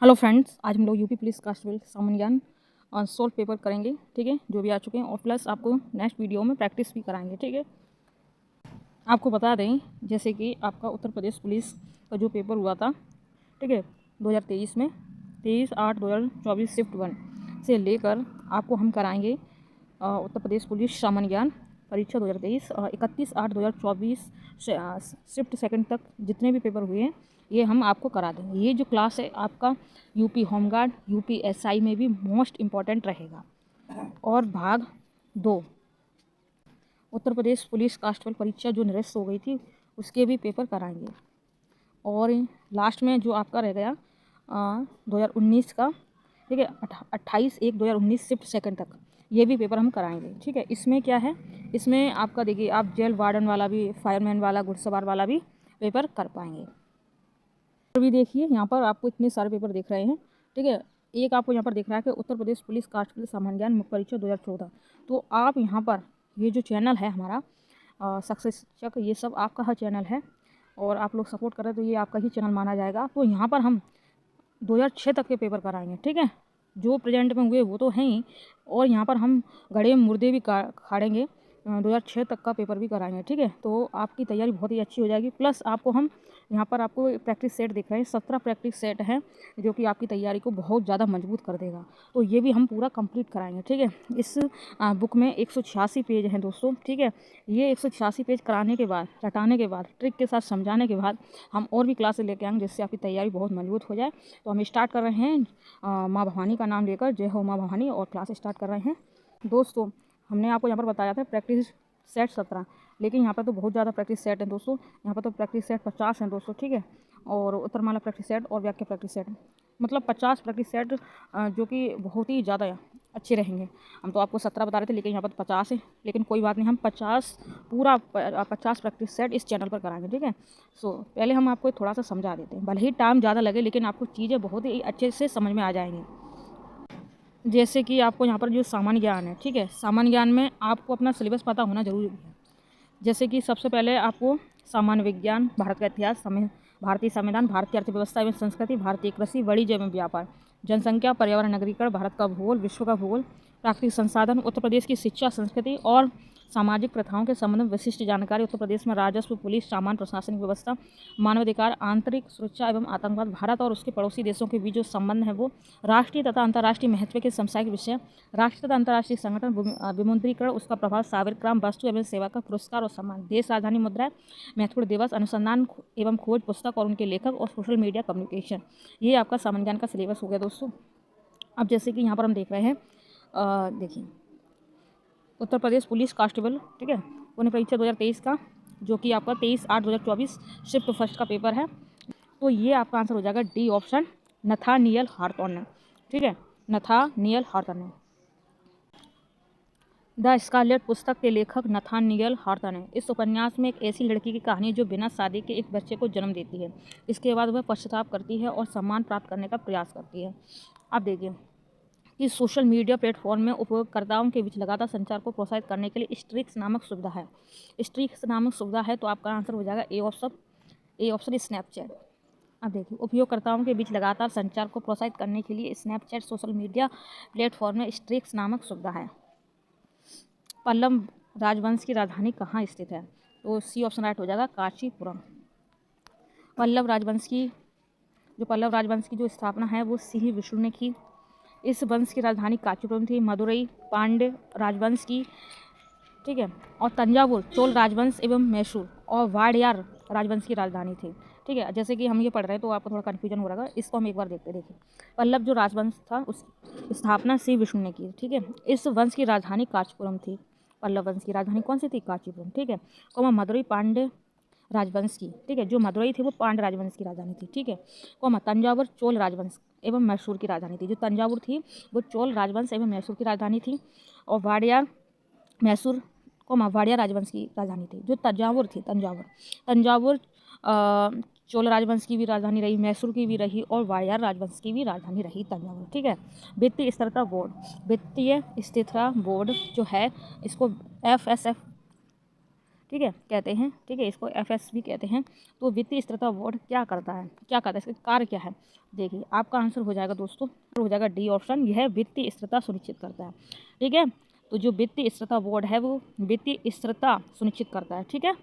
Hello friends, आज हम लोग यूपी पुलिस कांस्टेबल सामान्य ज्ञान सोल्व पेपर करेंगे। ठीक है, जो भी आ चुके हैं, और प्लस आपको नेक्स्ट वीडियो में प्रैक्टिस भी कराएंगे। ठीक है, आपको बता दें जैसे कि आपका उत्तर प्रदेश पुलिस का जो पेपर हुआ था, ठीक है, 2023 में 23/8/2024 शिफ्ट 1 से लेकर आपको हम कराएंगे उत्तर प्रदेश पुलिस सामान्य ज्ञान परीक्षा 2023 31/8/2024 शिफ्ट सेकंड तक जितने भी पेपर हुए हैं ये हम आपको करा देंगे। ये जो क्लास है आपका यूपी होमगार्ड यूपीएसआई में भी मोस्ट इम्पॉर्टेंट रहेगा। और भाग 2 उत्तर प्रदेश पुलिस कांस्टेबल परीक्षा जो निरस्त हो गई थी उसके भी पेपर कराएंगे। और लास्ट में जो आपका रह गया 2019 का, ठीक है, 28/1/2019 शिफ्ट सेकंड तक ये भी पेपर हम कराएंगे। ठीक है, इसमें क्या है, इसमें आपका देखिए आप जेल वार्डन वाला भी, फायरमैन वाला, घुड़सवार वाला भी पेपर कर पाएंगे। भी देखिए यहाँ पर आपको इतने सारे पेपर दिख रहे हैं। ठीक है, एक आपको यहाँ पर दिख रहा है कि उत्तर प्रदेश पुलिस कांस्टेबल सामान्य ज्ञान मुख्य परीक्षा 2014। तो आप यहाँ पर ये जो चैनल है हमारा सक्सेस चक, ये सब आपका हर चैनल है और आप लोग सपोर्ट कर रहे हैं तो ये आपका ही चैनल माना जाएगा। तो यहाँ पर हम 2006 तक के पेपर कराएंगे। ठीक है, जो प्रेजेंट में हुए वो तो हैं ही, और यहाँ पर हम गड़े मुर्दे भी खाड़ेंगे, 2006 तक का पेपर भी कराएंगे। ठीक है, तो आपकी तैयारी बहुत ही अच्छी हो जाएगी। प्लस आपको हम यहाँ पर आपको प्रैक्टिस सेट दिख रहे हैं, 17 प्रैक्टिस सेट हैं जो कि आपकी तैयारी को बहुत ज़्यादा मजबूत कर देगा। तो ये भी हम पूरा कंप्लीट कराएंगे। ठीक है, इस बुक में 186 पेज हैं दोस्तों। ठीक है, ये 186 पेज कराने के बाद, रटाने के बाद, ट्रिक के साथ समझाने के बाद हम और भी क्लासेस लेके आएंगे जिससे आपकी तैयारी बहुत मजबूत हो जाए। तो हम स्टार्ट कर रहे हैं माँ भवानी का नाम लेकर, जय हो माँ भवानी, और क्लास स्टार्ट कर रहे हैं। दोस्तों, हमने आपको यहाँ पर बताया था प्रैक्टिस सेट 17, लेकिन यहाँ पर तो बहुत ज़्यादा प्रैक्टिस सेट है दोस्तों। यहाँ पर तो प्रैक्टिस सेट 50 हैं दोस्तों। ठीक है, और उत्तरमाला प्रैक्टिस सेट और वाक्य प्रैक्टिस सेट, मतलब 50 प्रैक्टिस सेट जो कि बहुत ही ज़्यादा अच्छे रहेंगे। हम तो आपको 17 बता रहे थे लेकिन यहाँ पर 50 है, लेकिन कोई बात नहीं, हम 50 पूरा 50 प्रैक्टिस सेट इस चैनल पर कराएंगे। ठीक है, सो पहले हम आपको थोड़ा सा समझा देते हैं, भले ही टाइम ज़्यादा लगे लेकिन आपको चीज़ें बहुत ही अच्छे से समझ में आ जाएंगी। जैसे कि आपको यहाँ पर जो सामान्य ज्ञान है, ठीक है, सामान्य ज्ञान में आपको अपना सिलेबस पता होना जरूरी है। जैसे कि सबसे पहले आपको सामान्य विज्ञान, भारत का इतिहास, भारतीय संविधान, भारतीय अर्थव्यवस्था एवं संस्कृति, भारतीय कृषि, वाणिज्य एवं व्यापार, जनसंख्या, पर्यावरण, नगरीकरण, भारत का भूगोल, विश्व का भूगोल, प्राकृतिक संसाधन, उत्तर प्रदेश की शिक्षा संस्कृति और सामाजिक प्रथाओं के संबंध में विशिष्ट जानकारी, उत्तर प्रदेश में राजस्व, पुलिस, सामान्य प्रशासनिक व्यवस्था, मानवाधिकार, आंतरिक सुरक्षा एवं आतंकवाद, भारत और उसके पड़ोसी देशों के बीच जो संबंध है वो, राष्ट्रीय तथा अंतर्राष्ट्रीय महत्व के समसामयिक विषय, राष्ट्रीय तथा अंतर्राष्ट्रीय संगठन, विमुद्रीकरण, उसका प्रभाव, सागरक्राम, वस्तु एवं सेवा का पुरस्कार और सम्मान, देश राजधानी मुद्राएं, महत्वपूर्ण दिवस, अनुसंधान एवं खोज पुस्तक और उनके लेखक, और सोशल मीडिया कम्युनिकेशन। ये आपका सामान्य ज्ञान का सिलेबस हो गया दोस्तों। अब जैसे कि यहाँ पर हम देख रहे हैं, देखिए उत्तर प्रदेश पुलिस कांस्टेबल, ठीक है, पुनः परीक्षा 2023 का, जो कि आपका 23/8/2024 शिफ्ट फर्स्ट का पेपर है। तो ये आपका आंसर हो जाएगा डी ऑप्शन, नथानियल हार्थोन। ठीक है, नथानियल हार्थोन। द स्कारलेट पुस्तक के लेखक नथानियल हार्थन है। इस उपन्यास में एक ऐसी लड़की की कहानी जो बिना शादी के एक बच्चे को जन्म देती है। इसके बाद वह पश्चाताप करती है और सम्मान प्राप्त करने का प्रयास करती है। अब देखिए कि सोशल मीडिया प्लेटफॉर्म में उपयोगकर्ताओं के बीच लगातार संचार को प्रोत्साहित करने के लिए स्ट्रीक्स नामक सुविधा है। स्ट्रीक्स नामक सुविधा है, तो आपका आंसर हो जाएगा ए ऑप्शन स्नैपचैट। अब देखिए, उपयोगकर्ताओं के बीच लगातार संचार को प्रोत्साहित करने के लिए स्नैपचैट सोशल मीडिया प्लेटफॉर्म में स्ट्रीक्स नामक सुविधा है। पल्लव राजवंश की राजधानी कहाँ स्थित है? तो सी ऑप्शन राइट हो जाएगा, कांचीपुरम। पल्लव राजवंश की जो स्थापना है वो सिंह विष्णु ने की। इस वंश की राजधानी कांचीपुरम थी। मदुरई पांड्य राजवंश की, ठीक है, और तंजावुर चोल राजवंश एवं मैसूर और वाड़यार राजवंश की राजधानी थी। ठीक है, जैसे कि हम ये पढ़ रहे हैं तो आपको थोड़ा कन्फ्यूजन हो रहा है, इसको हम एक बार देखते। देखिए, पल्लव जो राजवंश था उसकी स्थापना सिंह विष्णु ने की। ठीक है, इस वंश की राजधानी कांचीपुरम थी। पल्लव वंश की राजधानी कौन सी थी? कांचीपुरम। ठीक है, कोमा मदुरई पांड्य राजवंश की, ठीक है, जो मदुरई थी वो पांड्य राजवंश की राजधानी थी। ठीक है, कोमा तंजावुर चोल राजवंश एवं मैसूर की राजधानी थी। जो तंजावुर थी वो चोल राजवंश एवं मैसूर की राजधानी थी, और वाड़ियार मैसूर कोमा वाड़िया राजवंश की राजधानी थी। जो तंजावुर थी, तंजावुर चोल राजवंश की भी राजधानी रही, मैसूर की भी रही, और वाड़ियार राजवंश की भी राजधानी रही तंजावुर। ठीक है, वित्तीय स्थिरता बोर्ड, वित्तीय स्थिरता बोर्ड जो है इसको FSF ठीक है, कहते हैं, ठीक है, इसको एफएस भी कहते हैं। तो वित्तीय स्थिरता बोर्ड क्या करता है, इसका कार्य क्या है? देखिए आपका आंसर हो जाएगा दोस्तों, हो जाएगा डी ऑप्शन, यह वित्तीय स्थिरता सुनिश्चित करता है। ठीक है, तो जो वित्तीय स्थिरता बोर्ड है वो वित्तीय स्थिरता सुनिश्चित करता है। ठीक है,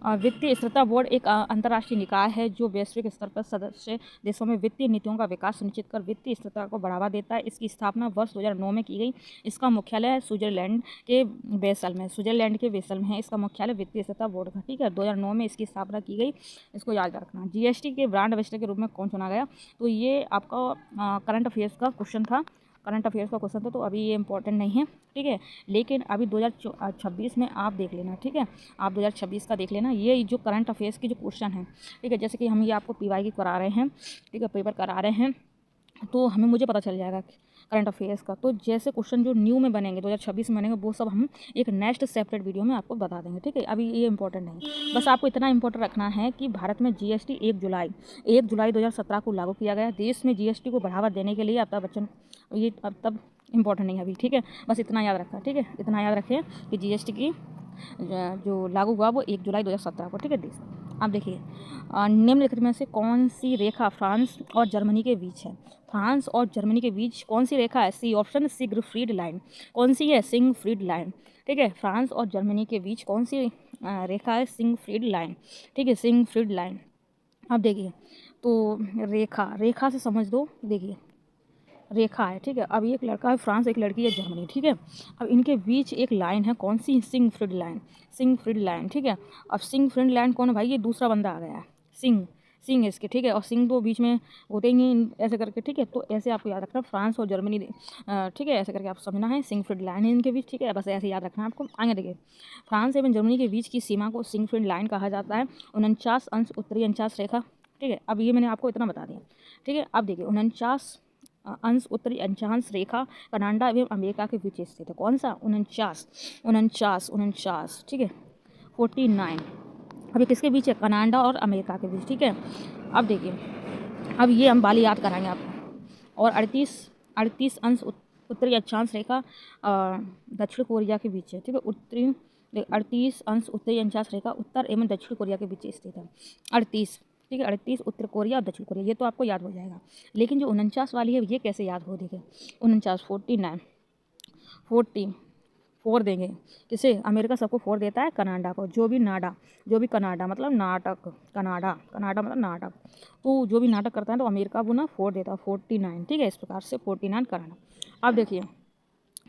वित्तीय स्थिरता बोर्ड एक अंतर्राष्ट्रीय निकाय है जो वैश्विक स्तर पर सदस्य देशों में वित्तीय नीतियों का विकास सुनिश्चित कर वित्तीय स्थिरता को बढ़ावा देता है। इसकी स्थापना वर्ष 2009 में की गई। इसका मुख्यालय स्विट्जरलैंड के बेसल में है। इसका मुख्यालय वित्तीय स्थिरता बोर्ड का। ठीक है, 2009 में इसकी स्थापना की गई, इसको याद रखना। जीएसटी के ब्रांड एम्बेसडर के रूप में कौन चुना गया? तो ये आपका करंट अफेयर्स का क्वेश्चन था, तो अभी ये इंपॉर्टेंट नहीं है। ठीक है, लेकिन अभी 2026 में आप देख लेना। ठीक है, आप 2026 का देख लेना, ये जो करंट अफेयर्स की जो क्वेश्चन है, ठीक है, जैसे कि हम ये आपको पीवाई की करा रहे हैं, ठीक है, पेपर करा रहे हैं, तो मुझे पता चल जाएगा करंट अफेयर्स का। तो जैसे क्वेश्चन जो न्यू में बनेंगे 2026 में बनेंगे, वो सब हम एक नेक्स्ट सेपरेट वीडियो में आपको बता देंगे। ठीक है, अभी ये इंपॉर्टेंट नहीं, बस आपको इतना इंपॉर्टेंट रखना है कि भारत में जीएसटी 1 जुलाई 2017 को लागू किया गया। देश में जीएसटी को बढ़ावा देने के लिए अमिताभ बच्चन, ये अब तब इंपॉर्टेंट नहीं है अभी। ठीक है, बस इतना याद रखा। ठीक है, इतना याद रखें कि जीएसटी की जो लागू हुआ वो 1 जुलाई 2017 को। ठीक है, देश आप देखिए, निम्नलिखित में से कौन सी रेखा फ्रांस और जर्मनी के बीच है? फ्रांस और जर्मनी के बीच कौन सी रेखा है? C option, Siegfried line. कौन सी है? Siegfried line. ठीक है, फ्रांस और जर्मनी के बीच कौन सी रेखा है? Siegfried line. ठीक है, सिगफ्रीड लाइन। अब देखिए, तो रेखा से समझ दो। देखिए रेखा है, ठीक है, अब एक लड़का है फ्रांस, एक लड़की है जर्मनी। ठीक है, अब इनके बीच एक लाइन है, कौन सी? Siegfried line. ठीक है, अब सिगफ्रीड लाइन कौन है भाई? ये दूसरा बंदा आ गया है, सिंग इसके। ठीक है, और सिंग तो बीच में होते ही ऐसे करके। ठीक है, तो ऐसे आपको याद रखना, फ्रांस और जर्मनी, ठीक है, ऐसे करके आप समझना है, सिगफ्रीड लाइन है इनके बीच। ठीक है, बस ऐसे याद रखना है आपको। आगे देखिए, फ्रांस एवं जर्मनी के बीच की सीमा को सिगफ्रीड लाइन कहा जाता है। 49 अंश उत्तरी 49 रेखा। ठीक है, अब ये मैंने आपको इतना बता दिया। ठीक है, अब देखिए 49 अंश उत्तरी अंशांश रेखा कनाडा एवं अमेरिका के बीच स्थित है। कौन सा? 49। ठीक है, 49 अभी किसके बीच है? कनाडा और अमेरिका के बीच। ठीक है, अब देखिए, अब ये हम वाली याद कराएंगे आपको। और 38 अंश उत्तरी अक्षांश रेखा दक्षिण कोरिया के बीच है। ठीक है, 38 अंश उत्तरी अक्षांश रेखा उत्तर एवं दक्षिण कोरिया के बीच स्थित है। 38, ठीक है, 38 उत्तर कोरिया और दक्षिण कोरिया, ये तो आपको याद हो जाएगा। लेकिन जो 49 वाली है ये कैसे याद हो? देखिए 49, 49, 4 देंगे किसे? अमेरिका सबको 4 देता है, कनाडा को। जो भी कनाडा मतलब नाटक, कनाडा मतलब नाटक, तो जो भी नाटक करता है तो अमेरिका वो ना 4 देता है, 49। ठीक है, इस प्रकार से 49 कनाडा। अब देखिए,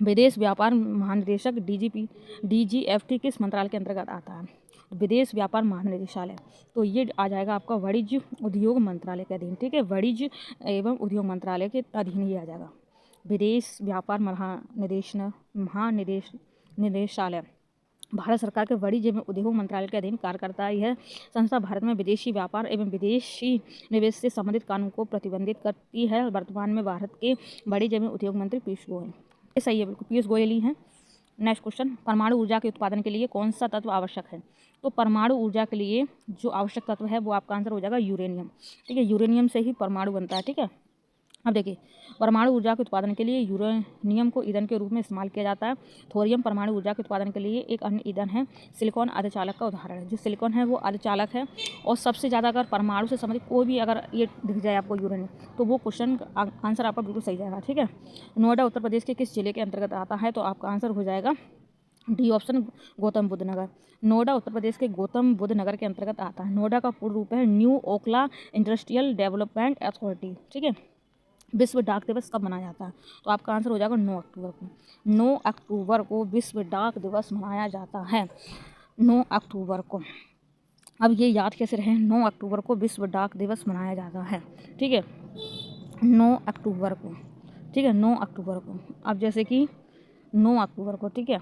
विदेश व्यापार महानिदेशक DGFT किस मंत्रालय के अंतर्गत आता है? विदेश व्यापार महानिदेशालय, तो ये आ जाएगा आपका वाणिज्य उद्योग मंत्रालय के अधीन। ठीक है, वाणिज्य एवं उद्योग मंत्रालय के अधीन ही आ जाएगा विदेश व्यापार महानिदेशालय। भारत सरकार के वाणिज्य एवं उद्योग मंत्रालय के अधीन कार्य करता है। यह संस्था भारत में विदेशी व्यापार एवं विदेशी निवेश से संबंधित कानून को प्रतिबंधित करती है। वर्तमान में भारत के वाणिज्य एवं उद्योग मंत्री पीयूष गोयल, ये सही है बिल्कुल, पीयूष गोयल ही है। नेक्स्ट क्वेश्चन, परमाणु ऊर्जा के उत्पादन के लिए कौन सा तत्व आवश्यक है? तो परमाणु ऊर्जा के लिए जो आवश्यक तत्व है वो आपका आंसर हो जाएगा यूरेनियम। ठीक है, यूरेनियम से ही परमाणु बनता है। ठीक है, अब देखिए, परमाणु ऊर्जा के उत्पादन के लिए यूरेनियम को ईंधन के रूप में इस्तेमाल किया जाता है। थोरियम परमाणु ऊर्जा के उत्पादन के लिए एक अन्य ईंधन है। सिलिकॉन अर्धचालक का उदाहरण है। जो सिलिकॉन है वो अर्धचालक है। और सबसे ज़्यादा अगर परमाणु से संबंधित कोई भी अगर ये दिख जाए आपको यूरेनियम, तो वो क्वेश्चन आंसर आपका बिल्कुल सही जाएगा। ठीक है, नोएडा उत्तर प्रदेश के किस जिले के अंतर्गत आता है? तो आपका आंसर हो जाएगा डी ऑप्शन, गौतम बुद्ध नगर। नोएडा उत्तर प्रदेश के गौतम बुद्ध नगर के अंतर्गत आता है। नोएडा का पूर्ण रूप है new Okhla industrial development authority. ठीक है, विश्व डाक दिवस कब मनाया जाता है? तो आपका आंसर हो जाएगा 9 अक्टूबर को। 9 अक्टूबर को विश्व डाक दिवस मनाया जाता है, 9 अक्टूबर को। अब ये याद कैसे रहे? 9 अक्टूबर को विश्व डाक दिवस मनाया जाता है। ठीक है, 9 अक्टूबर को। ठीक है, 9 अक्टूबर को। अब जैसे कि 9 अक्टूबर को, ठीक है,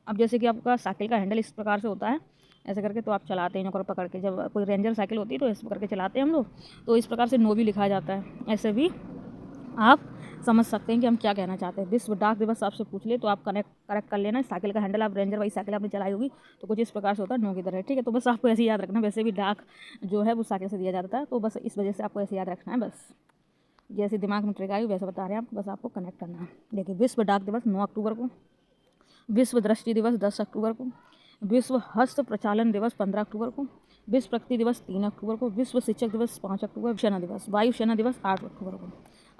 अब जैसे कि आपका साइकिल का हैंडल इस प्रकार से होता है, ऐसे करके तो आप चलाते हैं नौकर पकड़ के। जब कोई रेंजर साइकिल होती है तो ऐसे करके चलाते हैं हम लोग, तो इस प्रकार से 9 भी लिखा जाता है। ऐसे भी आप समझ सकते हैं कि हम क्या कहना चाहते हैं। विश्व डाक दिवस आपसे पूछ ले तो आप करेक्ट कर लेना। साइकिल का हैंडल, आप रेंजर वाली साइकिल आपने चलाई होगी तो कुछ इस प्रकार से होता है, 9 की तरह। ठीक है, तो बस आपको ऐसे याद रखना। वैसे भी डाक जो है वो साइकिल से दिया जाता है, तो बस इस वजह से आपको ऐसे याद रखना है। बस जैसे दिमाग में ट्रिक आई वैसे बता रहे हैं आपको, बस आपको कनेक्ट करना है। देखिए, विश्व डाक दिवस 9 अक्टूबर को। विश्व दृष्टि दिवस 10 अक्टूबर को, विश्व हस्त प्रचालन दिवस 15 अक्टूबर को, विश्व प्रकृति दिवस 3 अक्टूबर को, विश्व शिक्षक दिवस 5 अक्टूबर, सेना दिवस, वायु सेना दिवस 8 अक्टूबर को।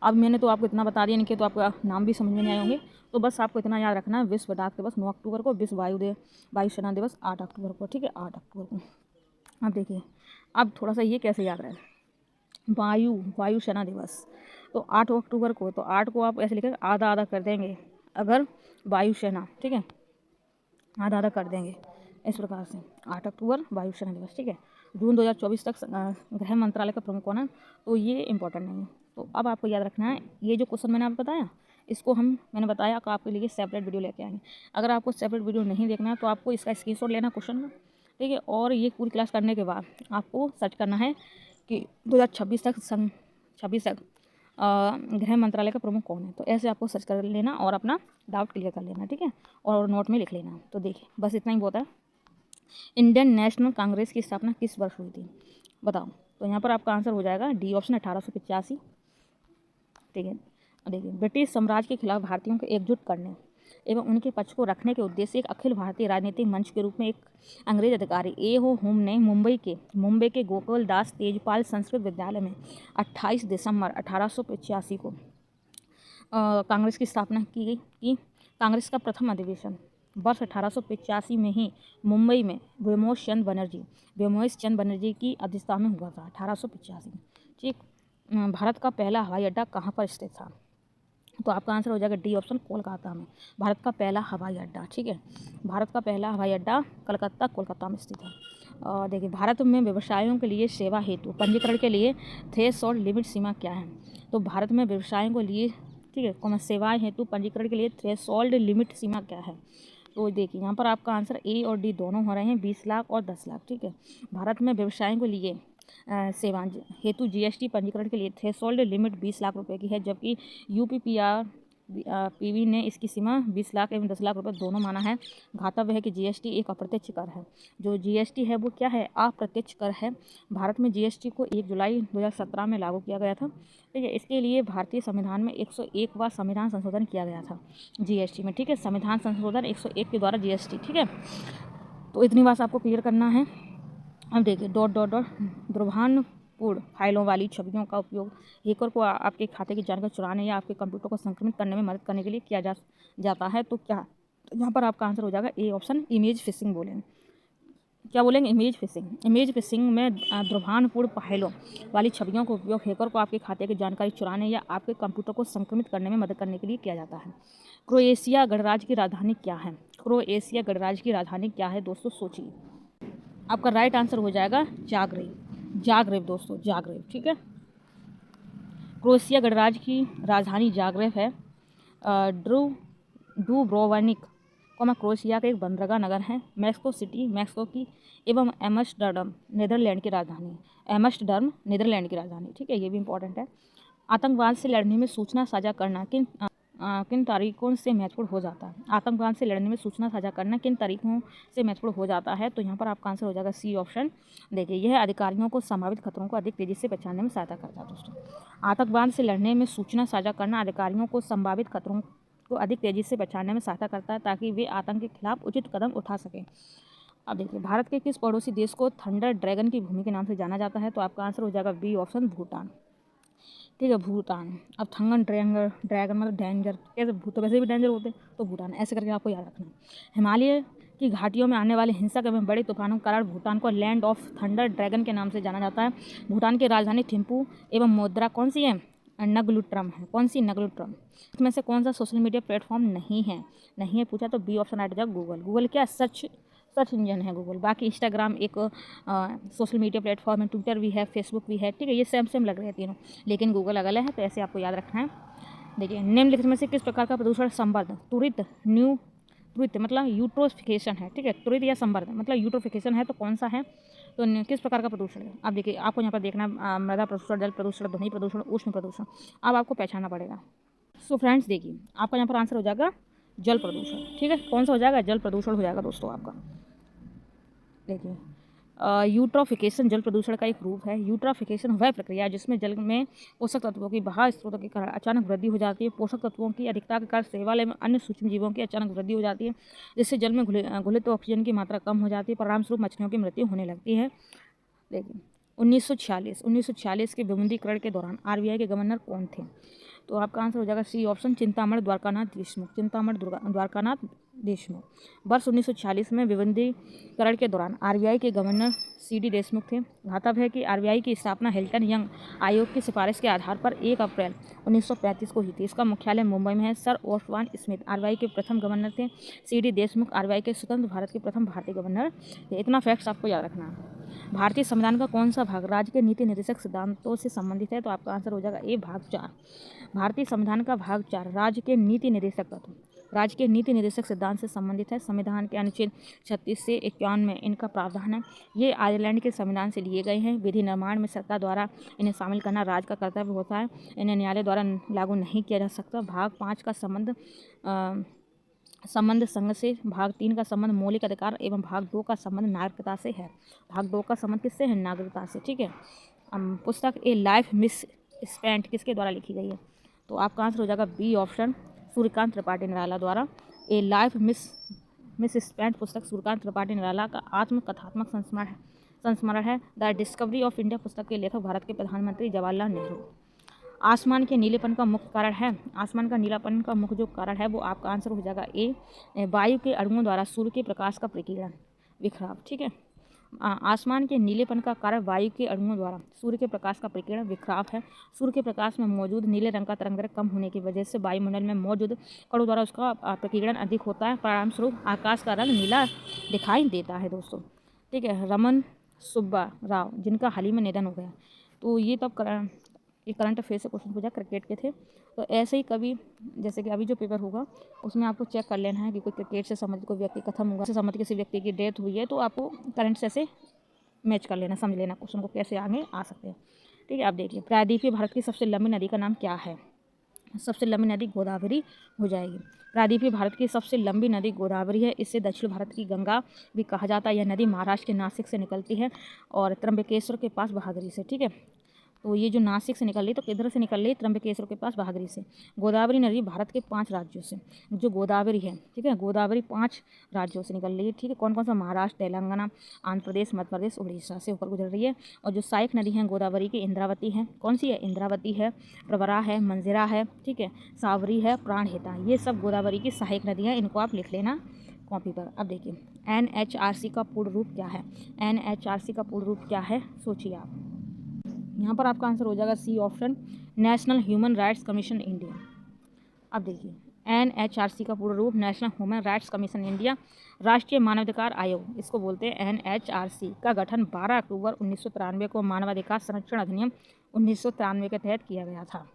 अब मैंने तो आपको इतना बता दिया, नहीं कि तो आपका नाम भी समझ में नहीं आए होंगे, तो बस आपको इतना याद रखना है, विश्व डाक दिवस 9 अक्टूबर को, विश्व वायु सेना दिवस 8 अक्टूबर को, ठीक है, 8 अक्टूबर को। अब देखिए, अब थोड़ा सा ये कैसे याद रहे, वायु सेना दिवस तो 8 अक्टूबर को, तो 8 को आप ऐसे लिखेंगे, आधा आधा कर देंगे अगर वायु सेना, ठीक है, आधा आधा कर देंगे इस प्रकार से, 8 अक्टूबर वायु सेना दिवस, ठीक है। जून 2024 तक गृह मंत्रालय का प्रमुख कौन है, तो ये इंपॉर्टेंट नहीं है। तो अब आपको याद रखना है, ये जो क्वेश्चन मैंने आपको बताया, इसको मैंने बताया कि आपके लिए सेपरेट वीडियो लेके आएंगे। अगर आपको सेपरेट वीडियो नहीं देखना है तो आपको इसका स्क्रीनशॉट लेना क्वेश्चन का, ठीक है, और ये पूरी क्लास करने के बाद आपको सर्च करना है कि 2026 तक गृह मंत्रालय का प्रमुख कौन है, तो ऐसे आपको सर्च कर लेना और अपना डाउट क्लियर कर लेना, ठीक है, और नोट में लिख लेना। तो देखिए, बस इतना ही बहुत है। इंडियन नेशनल कांग्रेस की स्थापना किस वर्ष हुई थी, बताओ। तो यहाँ पर आपका आंसर हो जाएगा डी ऑप्शन, 1885, ठीक है। देखिए, ब्रिटिश साम्राज्य के खिलाफ भारतीयों को एकजुट करने एवं उनके पक्ष को रखने के उद्देश्य एक अखिल भारतीय राजनीतिक मंच के रूप में एक अंग्रेज अधिकारी ए.ओ. होम ने मुंबई के गोकुल दास तेजपाल संस्कृत विद्यालय में 28 दिसंबर 1885 को कांग्रेस की स्थापना की गई। कांग्रेस का प्रथम अधिवेशन वर्ष 1885 में ही मुंबई में व्योमेश चंद्र बनर्जी की अध्यक्षता में हुआ था, 1885 में, ठीक। भारत का पहला हवाई अड्डा कहाँ पर स्थित था, तो आपका आंसर हो जाएगा डी ऑप्शन, कोलकाता में, भारत का पहला हवाई अड्डा, ठीक है। भारत का पहला हवाई अड्डा कोलकाता में स्थित है। देखिए, भारत में व्यवसायों के लिए सेवा हेतु पंजीकरण के लिए थ्रेशोल्ड लिमिट सीमा क्या है, तो भारत में व्यवसायों के लिए, ठीक है, सेवाएं हेतु पंजीकरण के लिए थ्रेशोल्ड लिमिट सीमा क्या है, तो देखिए यहाँ पर आपका आंसर ए और डी दोनों हो रहे हैं, 20 लाख और 10 लाख, ठीक है। भारत में व्यवसायों के लिए सेवा हेतु जीएसटी पंजीकरण के लिए थ्रेशोल्ड लिमिट 20 लाख रुपए की है, जबकि यूपीपीवी ने इसकी सीमा 20 लाख एवं 10 लाख रुपए दोनों माना है। घातव्य है कि जीएसटी एक अप्रत्यक्ष कर है, जो जीएसटी है वो क्या है, अप्रत्यक्ष कर है। भारत में जीएसटी को 1 जुलाई 2017 में लागू किया गया था, ठीक है। इसके लिए भारतीय संविधान में 101वां संविधान संशोधन किया गया था जीएसटी में, ठीक है, संविधान संशोधन 101 के द्वारा जीएसटी, ठीक है। तो इतनी बात आपको क्लियर करना है। अब देखिए, दुर्भावनापूर्ण फाइलों वाली छवियों का उपयोग हैकर को आपके खाते की जानकारी चुराने या आपके कंप्यूटर को संक्रमित करने में मदद करने के लिए किया जाता है, तो क्या, तो यहाँ पर आपका आंसर हो जाएगा ए ऑप्शन, इमेज फिशिंग बोलेंगे, क्या बोलेंगे, इमेज फिशिंग में दुर्भावनापूर्ण फाइलों वाली छवियों का उपयोग हैकर को आपके खाते की जानकारी चुराने या आपके कंप्यूटर को संक्रमित करने में मदद करने के लिए किया जाता है। क्रोएशिया गणराज्य की राजधानी क्या है, दोस्तों सोचिए। आपका राइट आंसर हो जाएगा जाग्रेब दोस्तों, जाग्रेब, ठीक है। क्रोएशिया गणराज्य की राजधानी जाग्रेब है। डुब्रोवनिक क्रोएशिया का एक बंदरगाह नगर है। मैक्सिको सिटी मैक्सिको की एवं एम्स्टर्डम नीदरलैंड की राजधानी, ठीक है, ये भी इंपॉर्टेंट है। आतंकवाद से लड़ने में सूचना साझा करना किन तरीकों से महत्वपूर्ण हो जाता है, आतंकवाद से लड़ने में सूचना साझा करना किन तरीकों से महत्वपूर्ण हो जाता है, तो यहाँ पर आपका आंसर हो जाएगा सी ऑप्शन। देखिए, यह अधिकारियों को संभावित खतरों को अधिक तेजी से पहचानने में सहायता करता है दोस्तों। आतंकवाद से लड़ने में सूचना साझा करना अधिकारियों को संभावित खतरों को अधिक तेजी से पहचानने में सहायता करता है, ताकि वे आतंक के खिलाफ उचित कदम उठा सकें। अब देखिए, भारत के किस पड़ोसी देश को थंडर ड्रैगन की भूमि के नाम से जाना जाता है, तो आपका आंसर हो जाएगा बी ऑप्शन, भूटान, ठीक है, भूटान। अब थंगन ड्रैगन मतलब डेंजर, कैसे भूत तो वैसे भी डेंजर होते हैं, तो भूटान, ऐसे करके आपको याद रखना है। हिमालय की घाटियों में आने वाले हिंसक एवं बड़े तूफानों के कारण भूटान को लैंड ऑफ थंडर ड्रैगन के नाम से जाना जाता है। भूटान की राजधानी थिम्पू एवं मुद्रा कौन सी है, नगलुट्रम है, कौन सी, नगलुट्रम। इसमें से कौन सा सोशल मीडिया प्लेटफॉर्म नहीं है पूछा, तो बी ऑप्शन आ जाएगा गूगल क्या, सर्च इंजन है गूगल। बाकी इंस्टाग्राम एक सोशल मीडिया प्लेटफॉर्म है, ट्विटर भी है, फेसबुक भी है, ठीक है, ये सेम लग रहे हैं तीनों, लेकिन गूगल अलग है, तो ऐसे आपको याद रखना है। देखिए, निम्नलिखित में से किस प्रकार का प्रदूषण संवर्धन त्वरित मतलब यूट्रोफिकेशन है, ठीक है, त्वरित या संवर्धन मतलब यूट्रोफिकेशन है, तो कौन सा है, तो किस प्रकार का प्रदूषण है। अब देखिए, आपको यहाँ पर देखना मृदा प्रदूषण, जल प्रदूषण, ध्वनि प्रदूषण, उष्ण प्रदूषण, अब आपको पहचानना पड़ेगा। सो फ्रेंड्स, देखिए, आपका यहाँ पर आंसर हो जाएगा जल प्रदूषण, ठीक है, कौन सा हो जाएगा, जल प्रदूषण हो जाएगा दोस्तों आपका। देखिए, यूट्रोफिकेशन जल प्रदूषण का एक रूप है। यूट्रोफिकेशन वह प्रक्रिया है जिसमें जल में पोषक तत्वों की बहाव स्रोतों के कारण अचानक वृद्धि हो जाती है। पोषक तत्वों की अधिकता के कारण शैवाल एवं अन्य सूक्ष्म जीवों की अचानक वृद्धि हो जाती है, जिससे जल में घुलित ऑक्सीजन की मात्रा कम हो जाती है। परिणामस्वरूप मछलियों की मृत्यु होने लगती है। देखिए 1946 के विमुद्रीकरण के दौरान आरबीआई के गवर्नर कौन थे? तो आपका आंसर हो जाएगा सी ऑप्शन, चिंतामण द्वारकानाथ देशमुख। चिंतामण द्वारकानाथ देशमुख। वर्ष 1946 में विमुद्रीकरण के दौरान आरबीआई के गवर्नर सीडी देशमुख थे। ज्ञातव्य है कि आरबीआई की स्थापना हिल्टन यंग आयोग की सिफारिश के आधार पर 1 अप्रैल 1935 को हुई थी। इसका मुख्यालय मुंबई में है। सर ओसवान स्मिथ आरबीआई के प्रथम गवर्नर थे। सीडी देशमुख आरबीआई के स्वतंत्र भारत के प्रथम भारतीय गवर्नर थे। इतना फैक्ट्स आपको याद रखना है। भारतीय संविधान का कौन सा भाग राज्य के नीति निर्देशक सिद्धांतों से संबंधित है? तो आपका आंसर हो जाएगा ए भाग 4। भारतीय संविधान का भाग 4 राज्य के नीति निर्देशक तत्व राज्य के नीति निर्देशक सिद्धांत से संबंधित है। संविधान के अनुच्छेद 36 से 51 में इनका प्रावधान है। ये आयरलैंड के संविधान से लिए गए हैं। विधि निर्माण में सरकार द्वारा इन्हें शामिल करना राज्य का कर्तव्य होता है। इन्हें न्यायालय द्वारा लागू नहीं किया जा सकता। भाग 5 का संबंध संघ से, भाग 3 का संबंध मौलिक अधिकार एवं भाग 2 का संबंध नागरिकता से है। भाग 2 का संबंध किससे है? नागरिकता से। ठीक है। पुस्तक ए लाइफ मिस स्पेंट किसके द्वारा लिखी गई है? तो आपका आंसर हो जाएगा बी ऑप्शन, सूर्यकांत त्रिपाठी निराला द्वारा। ए लाइफ मिस स्पेंट पुस्तक सूर्यकांत त्रिपाठी निराला का आत्मकथात्मक संस्मरण है। द डिस्कवरी ऑफ इंडिया पुस्तक के लेखक भारत के प्रधानमंत्री जवाहरलाल नेहरू। आसमान के नीलेपन का मुख्य कारण है, आसमान का नीलापन का मुख्य जो कारण है वो आपका आंसर हो जाएगा ए, वायु के अणुओं द्वारा सूर्य के प्रकाश का प्रकीर्णन, विखराव। ठीक है। आसमान के नीलेपन का कारण वायु के अणुओं द्वारा सूर्य के प्रकाश का प्रकीर्णन, विखराव है। सूर्य के प्रकाश में मौजूद नीले रंग का तरंग कम होने की वजह से वायुमंडल में मौजूद कणों द्वारा उसका प्रकीर्णन अधिक होता है। परिणामस्वरूप आकाश का रंग नीला दिखाई देता है दोस्तों। ठीक है। रमन सुब्बा राव जिनका हाल ही में निधन हो गया, तो ये तब ये करंट अफेयर से क्वेश्चन पूछा, क्रिकेट के थे। तो ऐसे ही कभी जैसे कि अभी जो पेपर होगा उसमें आपको चेक कर लेना है कि कोई क्रिकेट से संबंधित कोई व्यक्ति खत्म हुआ, से संबंधित किसी व्यक्ति की डेथ हुई है, तो आपको करंट से ऐसे मैच कर लेना, समझ लेना क्वेश्चन को कैसे आगे आ सकते हैं। ठीक है। आप देखिए प्रायद्वीपीय भारत की सबसे लंबी नदी का नाम क्या है? सबसे लंबी नदी गोदावरी हो जाएगी। प्रायद्वीपीय भारत की सबसे लंबी नदी गोदावरी है। इससे दक्षिण भारत की गंगा भी कहा जाता है। यह नदी महाराष्ट्र के नासिक से निकलती है और त्र्यंबकेश्वर के पास बहादुरी से। ठीक है। तो ये जो नासिक से निकल रही, तो किधर से निकल रही? त्र्यंबकेश्वर के पास बहादुरी से। गोदावरी नदी भारत के 5 राज्यों से, जो गोदावरी है, ठीक है, गोदावरी 5 राज्यों से निकल रही है। ठीक है। कौन कौन सा? महाराष्ट्र, तेलंगाना, आंध्र प्रदेश, मध्य प्रदेश, उड़ीसा से होकर गुजर रही है। और जो सहायक नदी है गोदावरी की, इंद्रावती है। कौन सी है? इंद्रावती है, प्रवरा है, मंजिरा है, ठीक है, सावरी है, प्राणहिता, ये सब गोदावरी की सहायक नदियाँ। इनको आप लिख लेना कॉपी पर। अब देखिए NHRC का पूर्ण रूप क्या है? NHRC का पूर्ण रूप क्या है? सोचिए आप। यहाँ पर आपका आंसर हो जाएगा C option, national human rights commission India. अब देखिए NHRC का पूर्ण रूप national human rights commission India, राष्ट्रीय मानवाधिकार आयोग, इसको बोलते हैं NHRC, का गठन 12 अक्टूबर 1993 को मानवाधिकार संरक्षण अधिनियम 1993 के तहत किया गया था।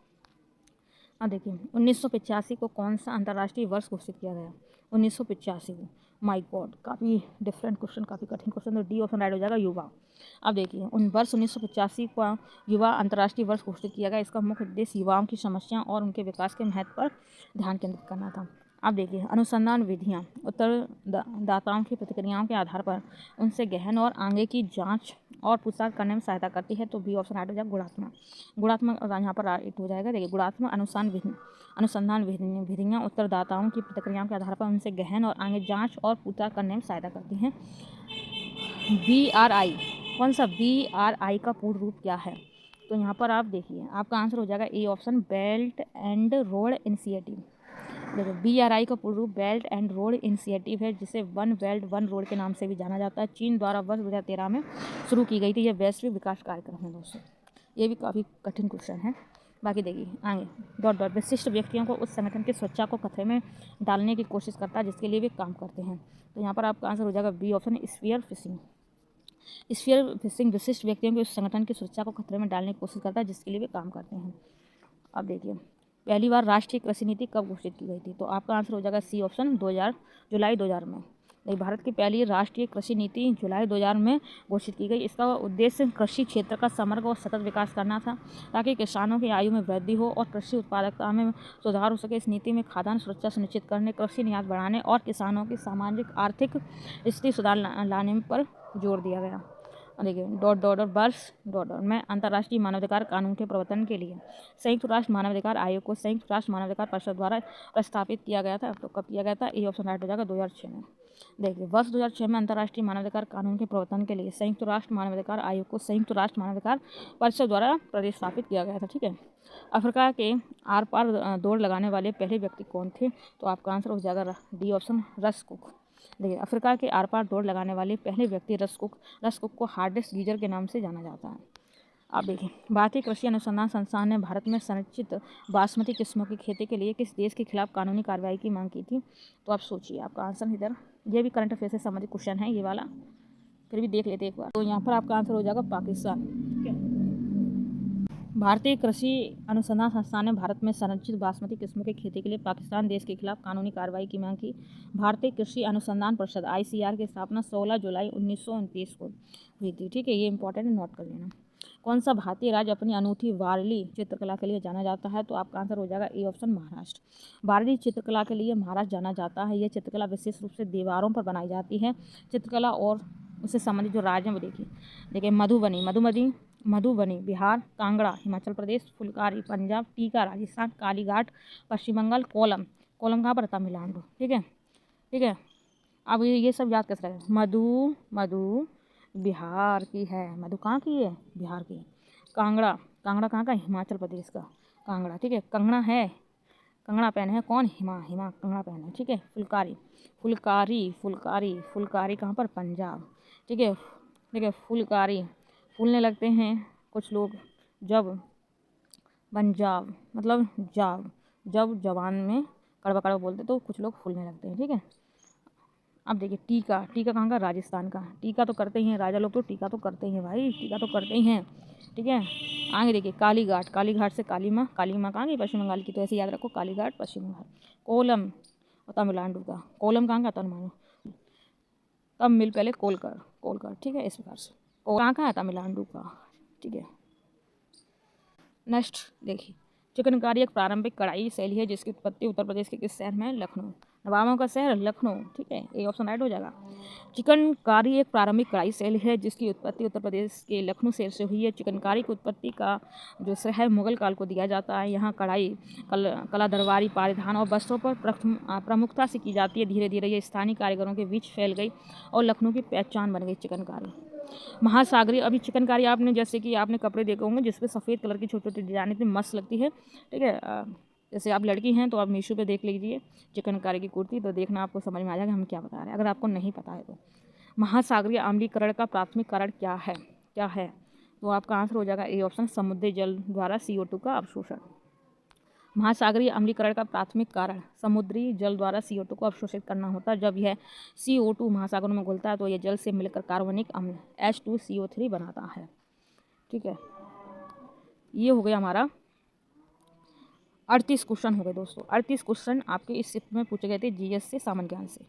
अब देखिए 1985 को कौन सा अंतर्राष्ट्रीय वर्ष घोषित किया गया? 1985 को, माय गॉड, काफ़ी डिफरेंट क्वेश्चन, काफ़ी कठिन क्वेश्चन, तो डी ऑप्शन राइट हो जाएगा, युवा। अब देखिए वर्ष 1985 को युवा अंतर्राष्ट्रीय वर्ष घोषित किया गया। इसका मुख्य उद्देश्य युवाओं की समस्याओं और उनके विकास के महत्व पर ध्यान केंद्रित करना था। अब देखिए अनुसंधान विधियाँ उत्तरदाताओं की प्रतिक्रियाओं के आधार पर उनसे गहन और आगे की जांच और पूछताछ करने में सहायता करती है। तो बी ऑप्शन राइट हो जाएगा, गुणात्मक यहाँ पर राइट हो जाएगा। देखिए गुणात्मक अनुसंधान विधियाँ उत्तरदाताओं की प्रतिक्रियाओं के आधार पर उनसे गहन और आगे जांच और पूछताछ करने में सहायता करती हैं। BRI, कौन सा? BRI का पूर्ण रूप क्या है? तो यहाँ पर आप देखिए आपका आंसर हो जाएगा A option, belt and road initiative. देखो BRI का पूर्ण रूप बेल्ट एंड रोड इनिशिएटिव है, जिसे वन बेल्ट वन रोड के नाम से भी जाना जाता है। चीन द्वारा वर्ष 2013 में शुरू की गई थी। यह वैश्विक विकास कार्यक्रम है दोस्तों। ये भी काफ़ी कठिन क्वेश्चन है। बाकी देखिए आगे विशिष्ट व्यक्तियों को उस संगठन की सुरक्षा को खतरे में डालने की कोशिश करता है जिसके लिए वे काम करते हैं। तो यहाँ पर आपका आंसर हो जाएगा बी ऑप्शन, स्फीयर फिशिंग विशिष्ट व्यक्तियों के उस संगठन की सुरक्षा को खतरे में डालने की कोशिश करता है जिसके लिए वे काम करते हैं। अब देखिए पहली बार राष्ट्रीय कृषि नीति कब घोषित की गई थी? तो आपका आंसर हो जाएगा सी ऑप्शन, जुलाई 2000 में। भारत की पहली राष्ट्रीय कृषि नीति जुलाई 2000 में घोषित की गई। इसका उद्देश्य कृषि क्षेत्र का समग्र और सतत विकास करना था ताकि किसानों की आयु में वृद्धि हो और कृषि उत्पादकता में सुधार हो सके। इस नीति में खाद्यान्न सुरक्षा सुनिश्चित करने, कृषि निर्यात बढ़ाने और किसानों की सामाजिक आर्थिक स्थिति सुधार लाने पर जोर दिया गया। देखिए डॉट डॉट और वर्ष डॉट डॉट में अंतर्राष्ट्रीय मानवाधिकार कानून के प्रवर्तन के लिए संयुक्त राष्ट्र मानवाधिकार आयोग को संयुक्त राष्ट्र मानवाधिकार परिषद द्वारा प्रस्तावित किया गया था। तो कब किया गया था? ए ऑप्शन राइट हो जाएगा 2006 में। देखिए वर्ष 2006 में अंतर्राष्ट्रीय मानवाधिकार कानून के प्रवर्तन के लिए संयुक्त राष्ट्र मानवाधिकार आयोग को संयुक्त राष्ट्र मानवाधिकार परिषद द्वारा प्रस्तावित किया गया था। ठीक है। अफ्रीका के आर पार दौड़ लगाने वाले पहले व्यक्ति कौन थे? तो आपका आंसर हो जाएगा डी ऑप्शन रस कुक। देखिए अफ्रीका के आर पार दौड़ लगाने वाले पहले व्यक्ति रस कुक को हार्डेस्ट गीजर के नाम से जाना जाता है। आप देखिए भारतीय कृषि अनुसंधान संस्थान ने भारत में संरक्षित बासमती किस्मों की खेती के लिए किस देश के खिलाफ कानूनी कार्रवाई की मांग की थी? तो आप सोचिए, आपका आंसर इधर, ये भी करंट अफेयर से संबंधित क्वेश्चन है ये वाला, फिर भी देख लेते एक बार। तो यहाँ पर आपका आंसर हो जाएगा पाकिस्तान। ठीक है। भारतीय कृषि अनुसंधान संस्थान ने भारत में संरक्षित बासमती किस्मों की खेती के लिए पाकिस्तान देश के खिलाफ कानूनी कार्रवाई की मांग की। भारतीय कृषि अनुसंधान परिषद ICAR की स्थापना 16 जुलाई 1929 को हुई थी। ठीक है, ये इंपॉर्टेंट, नोट कर लेना। कौन सा भारतीय राज्य अपनी अनूठी वारली चित्रकला के लिए जाना जाता है? तो आपका आंसर हो जाएगा ए ऑप्शन महाराष्ट्र। वारली चित्रकला के लिए महाराष्ट्र जाना जाता है। यह चित्रकला विशेष रूप से दीवारों पर बनाई जाती है। चित्रकला और उससे संबंधित जो राज्य हैं वो देखिए मधुबनी बिहार, कांगड़ा हिमाचल प्रदेश, फुलकारी पंजाब, टीका राजस्थान, कालीघाट पश्चिम बंगाल, कोलम कहाँ पर? तमिलनाडु। ठीक है। अब ये सब याद कैसे रहे? मधु बिहार की है। मधु कहाँ की है? बिहार की। कांगड़ा कहाँ का? हिमाचल प्रदेश का कांगड़ा। ठीक है। कंगना पहने है कौन? हिमा कंगना पहने है। ठीक है। फुलकारी कहाँ पर? पंजाब। ठीक है। फुलकारी फूलने लगते हैं कुछ लोग जब पंजाब मतलब जब जवान में कड़वा बोलते तो कुछ लोग फूलने लगते हैं। ठीक है। अब देखिए टीका कहाँ का? राजस्थान का। टीका तो करते ही हैं राजा लोग, तो टीका तो करते ही हैं भाई, टीका तो करते ही हैं। ठीक है। आगे देखिए कालीघाट से काली माँ कहाँ की? पश्चिम बंगाल की, तो ऐसे याद रखो, कालीघाट पश्चिम बंगाल। कोलम तमिलनाडु का। कोलम कहाँ का? तमिलनाडु। तब मिल पहले कोलकर। ठीक है, इस प्रकार से कहाँ का है? तमिलनाडु का। ठीक है। नेक्स्ट देखिए चिकनकारी एक पारंपरिक कढ़ाई शैली है जिसकी उत्पत्ति उत्तर प्रदेश के किस शहर में? लखनऊ। नवाबों का शहर लखनऊ। ठीक है, ए ऑप्शन राइट हो जाएगा। चिकनकारी एक प्रारंभिक कढ़ाई शैली है जिसकी उत्पत्ति उत्तर प्रदेश के लखनऊ शहर से हुई है। चिकनकारी की उत्पत्ति का जो श्रेय है मुगल काल को दिया जाता है। यहाँ कढ़ाई कला दरबारी परिधान और वस्त्रों पर प्रमुखता से की जाती है। धीरे धीरे ये स्थानीय कारीगरों के बीच फैल गई और लखनऊ की पहचान बन गई चिकनकारी। महासागरीय अभी चिकनकारी आपने जैसे कि आपने कपड़े देखे होंगे जिसपे सफ़ेद कलर की छोटी छोटी डिजाइन इतनी मस्त लगती है। ठीक है। जैसे आप लड़की हैं तो आप मीशो पे देख लीजिए चिकनकारी की कुर्ती, तो देखना आपको समझ में आ जाएगा हम क्या बता रहे हैं, अगर आपको नहीं पता है तो। महासागरीय अम्लीकरण का प्राथमिक कारण क्या है? तो आपका आंसर हो जाएगा ए ऑप्शन समुद्री जल द्वारा CO2 का अवशोषण। महासागरीय अम्लीकरण का प्राथमिक कारण समुद्री जल द्वारा CO2 को अवशोषित करना होता है। जब यह CO2 महासागरों में घुलता है तो यह जल से मिलकर कार्बनिक अम्ल H2CO3 बनाता है। ठीक है, ये हो गया हमारा 38 क्वेश्चन हो गए दोस्तों। 38 क्वेश्चन आपके इस शिफ्ट में पूछे गए थे GS से, सामान्य ज्ञान से।